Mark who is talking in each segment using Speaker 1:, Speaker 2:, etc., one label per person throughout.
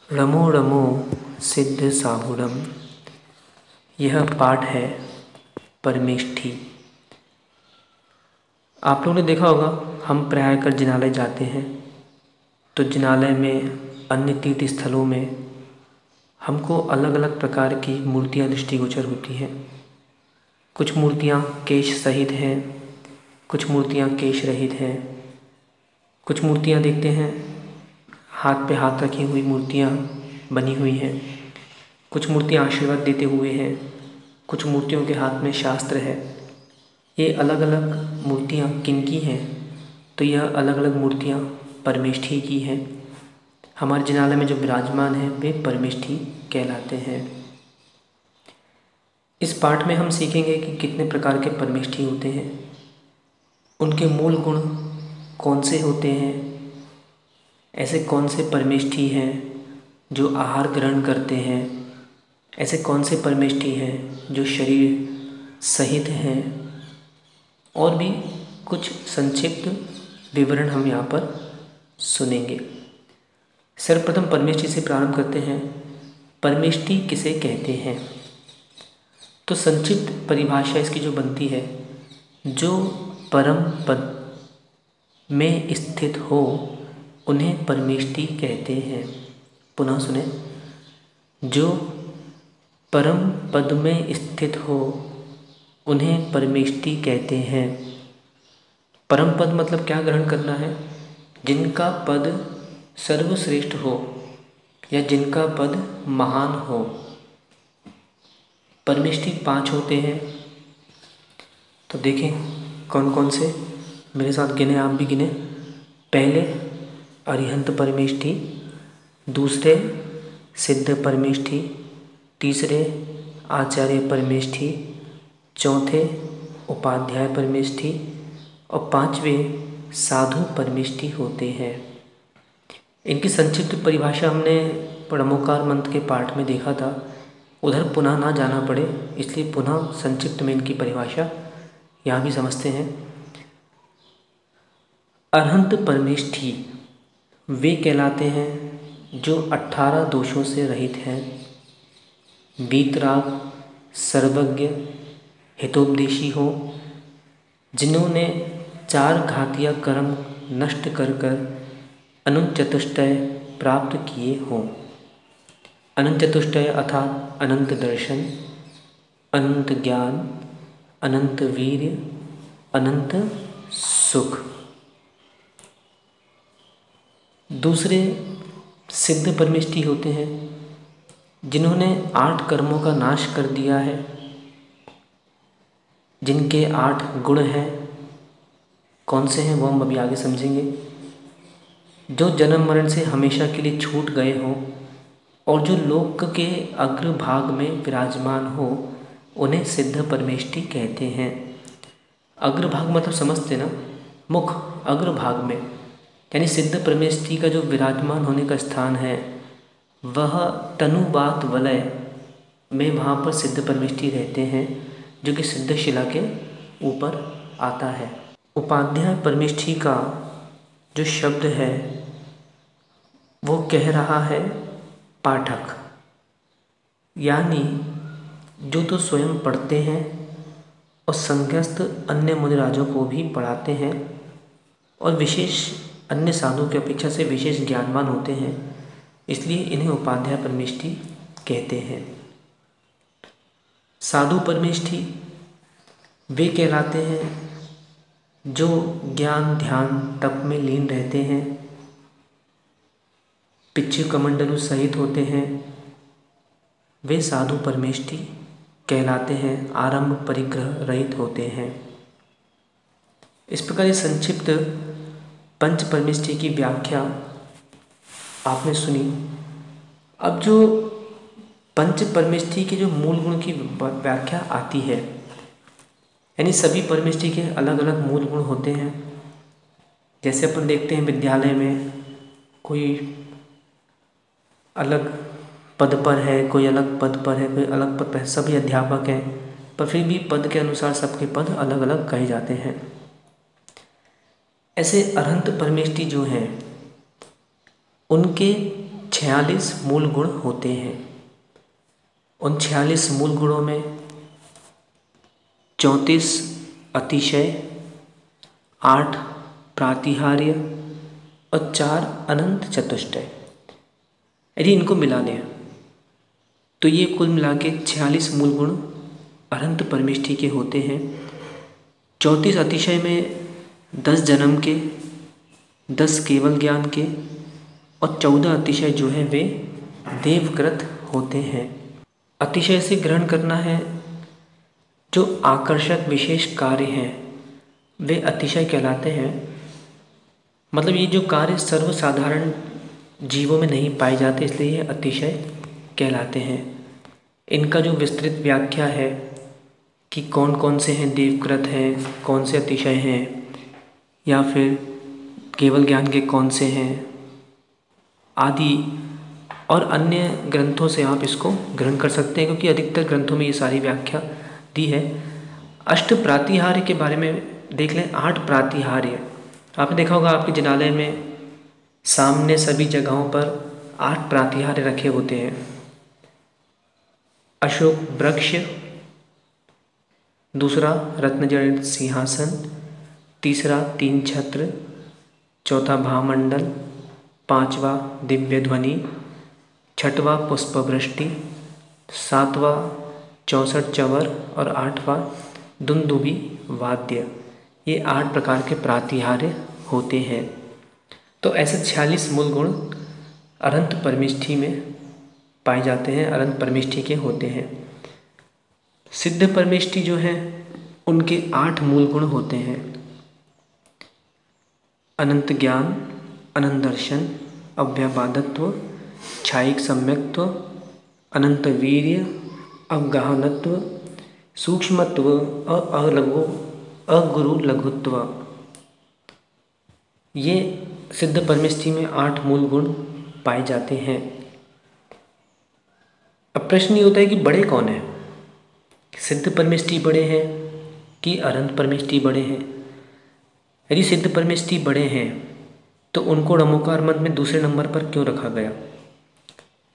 Speaker 1: रमो रमो सिद्ध साहुरम। यह पाठ है परमेष्ठी। आप लोगों ने देखा होगा, हम प्राय कर जिनालय जाते हैं तो जिनालय में अन्य तीर्थ स्थलों में हमको अलग अलग प्रकार की मूर्तियाँ दृष्टिगोचर होती हैं। कुछ मूर्तियाँ केश सहित हैं, कुछ मूर्तियाँ केश रहित हैं, कुछ मूर्तियाँ देखते हैं हाथ पे हाथ रखी हुई मूर्तियाँ बनी हुई हैं, कुछ मूर्तियाँ आशीर्वाद देते हुए हैं, कुछ मूर्तियों के हाथ में शास्त्र है। ये अलग अलग मूर्तियाँ किनकी हैं? तो यह अलग अलग मूर्तियाँ परमेष्ठी की हैं। हमारे जिनालय में जो विराजमान हैं वे परमेष्ठी कहलाते हैं। इस पाठ में हम सीखेंगे कि कितने प्रकार के परमेष्ठी होते हैं, उनके मूल गुण कौन से होते हैं, ऐसे कौन से परमेष्ठी हैं जो आहार ग्रहण करते हैं, ऐसे कौन से परमेष्ठी हैं जो शरीर सहित हैं, और भी कुछ संक्षिप्त विवरण हम यहाँ पर सुनेंगे। सर्वप्रथम परमेष्ठी से प्रारंभ करते हैं। परमेष्ठी किसे कहते हैं? तो संक्षिप्त परिभाषा इसकी जो बनती है, जो परम पद में स्थित हो उन्हें परमेष्ठी कहते हैं। पुनः सुने, जो परम पद में स्थित हो उन्हें परमेष्ठी कहते हैं। परम पद मतलब क्या ग्रहण करना है? जिनका पद सर्वश्रेष्ठ हो या जिनका पद महान हो। परमेष्ठी 5 होते हैं, तो देखें कौन कौन से, मेरे साथ गिने, आप भी गिने। पहले अरिहंत परमेष्ठी, दूसरे सिद्ध परमेष्ठी, तीसरे आचार्य परमेष्ठी, चौथे उपाध्याय परमेष्ठी और 5वें साधु परमेष्ठी होते हैं। इनकी संक्षिप्त परिभाषा हमने परमोकार मंत्र के पाठ में देखा था, उधर पुनः ना जाना पड़े इसलिए पुनः संक्षिप्त में इनकी परिभाषा यहाँ भी समझते हैं। अरहंत परमेष्ठी वे कहलाते हैं जो 18 दोषों से रहित हैं, वीतराग, सर्वज्ञ, हितोपदेशी हो, जिन्होंने 4 घातीय कर्म नष्ट कर अनंत चतुष्टय प्राप्त किए हों। अनंत चतुष्टय अर्थात अनंत दर्शन, अनंत ज्ञान, अनंत वीर्य, अनंत सुख। दूसरे सिद्ध परमेष्ठी होते हैं जिन्होंने 8 कर्मों का नाश कर दिया है, जिनके 8 गुण हैं। कौन से हैं वो हम अभी आगे समझेंगे। जो जन्म मरण से हमेशा के लिए छूट गए हों और जो लोक के अग्रभाग में विराजमान हो, उन्हें सिद्ध परमेष्ठी कहते हैं। अग्रभाग मतलब समझते ना, मुख अग्रभाग में, यानी सिद्ध परमेष्ठी का जो विराजमान होने का स्थान है वह तनुबात वलय में, वहाँ पर सिद्ध परमेष्ठी रहते हैं, जो कि सिद्ध शिला के ऊपर आता है। उपाध्याय परमेष्ठी का जो शब्द है वो कह रहा है पाठक, यानी जो तो स्वयं पढ़ते हैं और संध्यस्त अन्य मुनिराजों को भी पढ़ाते हैं और विशेष अन्य साधुओं की अपेक्षा से विशेष ज्ञानवान होते हैं, इसलिए इन्हें उपाध्याय परमेष्ठी कहते हैं। साधु परमेष्ठी वे कहलाते हैं जो ज्ञान ध्यान तप में लीन रहते हैं, पिच्छ कमंडलु सहित होते हैं, वे साधु परमेष्ठी कहलाते हैं, आरंभ परिग्रह रहित होते हैं। इस प्रकार ये संक्षिप्त पंच परमेष्ठी की व्याख्या आपने सुनी। अब जो पंच परमेष्ठी के जो मूल गुण की व्याख्या आती है, यानी सभी परमेष्ठी के अलग अलग मूल गुण होते हैं। जैसे अपन देखते हैं विद्यालय में कोई अलग पद पर है, कोई अलग पद पर है, कोई अलग पद पर है, सभी अध्यापक हैं, पर फिर भी पद के अनुसार सबके पद अलग अलग कहे जाते हैं। ऐसे अरहंत परमेष्ठी जो हैं उनके 46 मूल गुण होते हैं। उन 46 मूल गुणों में 34 अतिशय, 8 प्रातिहार्य और 4 अनंत चतुष्टय। यदि इनको मिला लें तो ये कुल मिला के 46 मूल गुण अनंत परमेष्ठी के होते हैं। 34 अतिशय में 10 जन्म के, 10 केवल ज्ञान के और 14 अतिशय जो है वे देवकृत होते हैं। अतिशय से ग्रहण करना है जो आकर्षक विशेष कार्य हैं वे अतिशय कहलाते हैं। मतलब ये जो कार्य सर्वसाधारण जीवों में नहीं पाए जाते, इसलिए ये अतिशय कहलाते हैं। इनका जो विस्तृत व्याख्या है कि कौन कौन से हैं देवकृत हैं, कौन से अतिशय हैं, या फिर केवल ज्ञान के कौन से हैं आदि, और अन्य ग्रंथों से आप इसको ग्रहण कर सकते हैं, क्योंकि अधिकतर ग्रंथों में ये सारी व्याख्या दी है। अष्ट प्रातिहार्य के बारे में देख लें। 8 प्रातिहार्य आपने देखा होगा, आपके जिनालय में सामने सभी जगहों पर 8 प्रातिहार्य रखे होते हैं। अशोक वृक्ष, दूसरा रत्नजड़ित सिंहासन, तीसरा 3 छत्र, चौथा भामंडल, 5वां दिव्य ध्वनि, 6वां पुष्पवृष्टि, 7वां 64 चवर और 8वां दुंदुभी वाद्य। ये 8 प्रकार के प्रातिहार्य होते हैं। तो ऐसे 46 मूल गुण अनंत परमेष्ठी में पाए जाते हैं, अनंत परमेष्ठी के होते हैं। सिद्ध परमेष्ठी जो है उनके 8 मूल गुण होते हैं। अनंत ज्ञान, अनंत दर्शन, अव्यवबाधत्व, छायिक सम्यक्त्व, अनंत वीर्य, अवगाहनत्व, सूक्ष्मत्व, अगुरु लघुत्व। ये सिद्ध परमेष्ठी में 8 मूल गुण पाए जाते हैं। अब प्रश्न ये होता है कि बड़े कौन हैं? सिद्ध परमेष्ठी बड़े हैं कि अनंत परमेष्ठी बड़े हैं? यदि सिद्ध परमेष्ठी बड़े हैं तो उनको नमोकार मद में दूसरे नंबर पर क्यों रखा गया?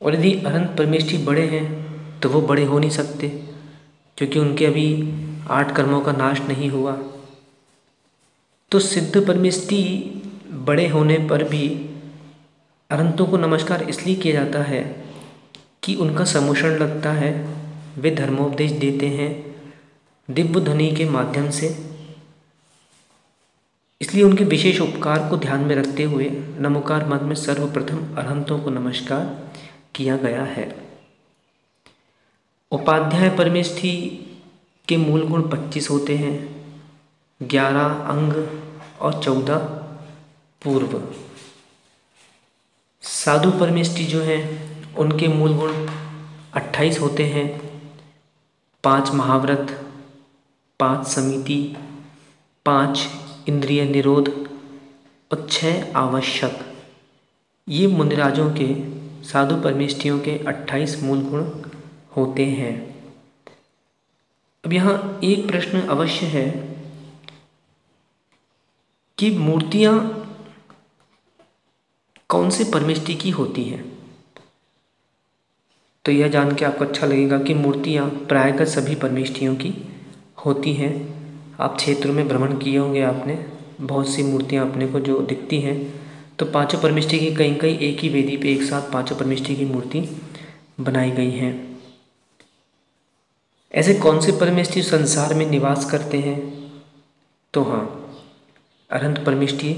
Speaker 1: और यदि अनंत परमेष्ठी बड़े हैं तो वो बड़े हो नहीं सकते, क्योंकि उनके अभी 8 कर्मों का नाश नहीं हुआ। तो सिद्ध परमेष्ठी बड़े होने पर भी अनंतों को नमस्कार इसलिए किया जाता है कि उनका समोषण लगता है, वे धर्मोपदेश देते हैं दिव्य ध्वनि के माध्यम से। इसलिए उनके विशेष उपकार को ध्यान में रखते हुए नमोकार मद में सर्वप्रथम अनंतों को नमस्कार किया गया है। उपाध्याय परमेष्ठी के मूल गुण 25 होते हैं, 11 अंग और 14 पूर्व। साधु परमेष्ठी जो हैं उनके मूल गुण 28 होते हैं, 5 महाव्रत, 5 समिति, 5 इंद्रिय निरोध और 6 आवश्यक। ये मुनिराजों के, साधु परमेष्ठियों के 28 मूल गुण होते हैं। अब यहाँ एक प्रश्न अवश्य है कि मूर्तियाँ कौन से परमेष्ठी की होती हैं? तो यह जान के आपको अच्छा लगेगा कि मूर्तियाँ प्रायः सभी परमेष्ठियों की होती हैं। आप क्षेत्रों में भ्रमण किए होंगे आपने, बहुत सी मूर्तियाँ अपने को जो दिखती हैं, तो पांचों परमेष्ठी की कहीं कहीं एक ही वेदी पे एक साथ पांचों परमेष्ठी की मूर्ति बनाई गई हैं। ऐसे कौन से परमेष्ठी संसार में निवास करते हैं? तो हाँ, अनंत परमेष्ठी,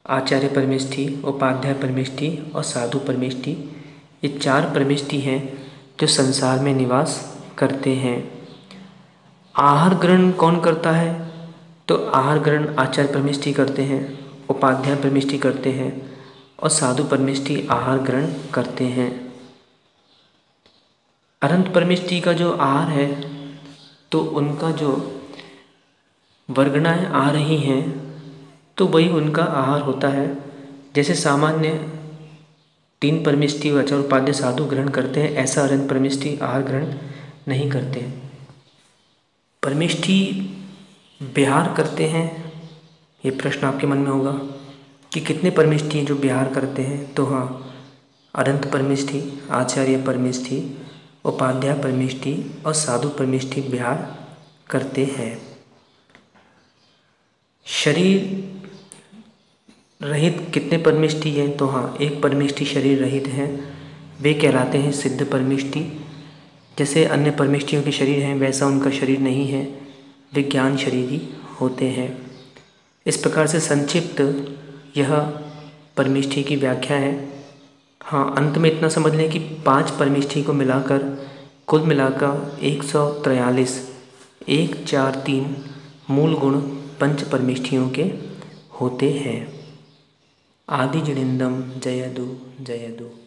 Speaker 1: आचार्य परमेष्ठी, उपाध्याय परमेष्ठी और साधु परमेष्ठी, ये 4 परमेष्ठी हैं जो संसार में निवास करते हैं। आहार ग्रहण कौन करता है? तो आहार ग्रहण आचार्य परमेष्ठी करते हैं, उपाध्याय परमेष्ठी करते हैं और साधु परमेष्ठी आहार ग्रहण करते हैं। अनंत परमेष्ठी का जो आहार है तो उनका जो वर्गणाएँ आ रही हैं तो वही उनका आहार होता है। जैसे सामान्य 3 परमेष्ठी आचार्य उपाध्याय साधु ग्रहण करते हैं, ऐसा अनंत परमेष्ठी आहार ग्रहण नहीं करते। परमेष्ठी विहार करते हैं, ये प्रश्न आपके मन में होगा कि कितने परमेष्ठी हैं जो विहार करते हैं? तो हाँ, अनंत परमेष्ठी, आचार्य परमेष्ठी, उपाध्याय परमेष्ठी और साधु परमेष्ठी विहार करते हैं। शरीर रहित कितने परमेष्ठी हैं? तो हाँ, एक परमेष्ठी शरीर रहित हैं, वे कहलाते हैं सिद्ध परमेष्ठी। जैसे अन्य परमेष्ठियों के शरीर हैं वैसा उनका शरीर नहीं है, वे ज्ञान शरीरी होते हैं। इस प्रकार से संक्षिप्त यह परमेष्ठी की व्याख्या है। हाँ, अंत में इतना समझ लें कि 5 परमेष्ठी को मिलाकर कुल मिलाकर 143 1 4 3 मूल गुण पंच परमेष्ठियों के होते हैं। आदि जड़िंदम जयदु जयदु।